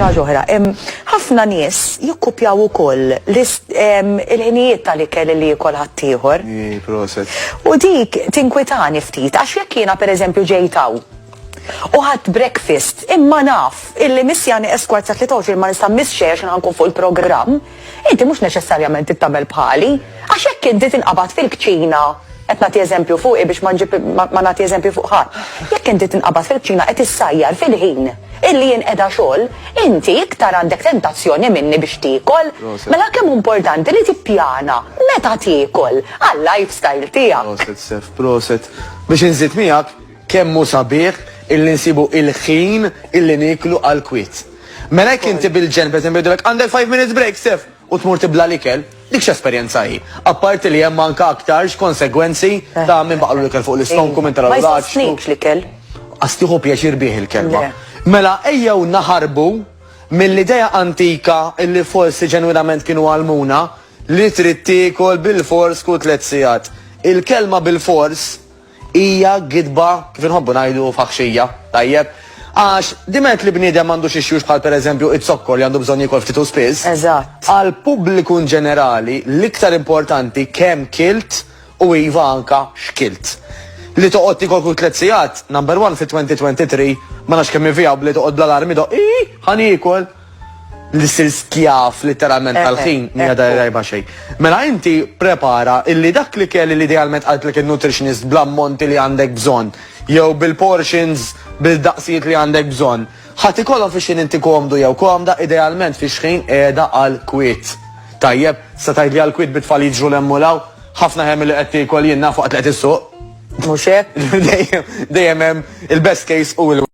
xi ħaġa oħra. Ħafna nies jikkupjaw ukoll il-ħinijiet tal-ikel li jikol ħaddieħor. Proset. U dik tinkwitani ftit, għax jekk jiena pereżempju ġejtaw u ħadd breakfast imma naf illi missjani eskwart sa 23 ma nista' missxejn għax nkun fuq il-programm, inti mhux neċessarjament tittabel bħali, għax jekk inti tinqabad fil-kċina qed nagħti eżempju fuq biex ma nagħti eżempju fuq ħadd. Jekk inti tinqabad fil-kċina qed issajjar fil-ħin illi jinqeda xogħol, inti iktar għandek tentazzjoni minni biex tiekol, mela kemm importanti li tippjana meta tiekol għal-lifestyle tiegħek. Proset, Sef, proset. Biex inżid miegħek kemm hu sabiħ illi nsibu il-ħin illi niklu għal-kwit. Mela jekk inti bil-ġen pereżempju jgħidulek għandek 5 minutes break, Sef, u tmur tibla l-ikel, dik x'esperjenza hi. Apparti li hemm anke aktar konsegwenzi ta' minn baqgħu l-ikel fuq l-istonku minn tara Ma jsostnikx l-ikel. Għastiħu pjaċir bih il-kelma. Mela ejjew naħarbu mill-idea antika illi forsi ġenwinament kienu għalmuna li trid tiekol bil-fors kull 3 sigħat. Il-kelma bil-fors hija gidba kif inħobbu ngħidu faħxija, tajjeb. Għax dimet li bniedem għandu xi xjux bħal pereżempju it-sokkor li għandu bżonn jiekol ftit u spiss. Eżatt. Għal pubbliku ġenerali l-iktar importanti kemm kilt u iva anka x'kilt. Li toqgħod tikol kull 3 sigħat, number 1 fit-2023, ma nafx kemm vijaw li toqgħod bl-alarmi ħanikol li ssir skjaf literalment tal-ħin mija dajba xejn. Mela inti prepara illi dak li kelli li idealment qaltlek il-nutritionist bl-ammonti li għandek bżonn, jew bil-portions bil-daqsijiet li għandek bżonn. Ħadd ikollhom fix inti komdu jew komda idealment fix ħin qiegħda għall-kwiet. Tajjeb, sa tgħidli għall-kwiet bitfall jiġru l-emmulaw, ħafna hemm li qed tiekol jien nafu qed is-suq. Mhux hekk? Dejjem hemm il-best case u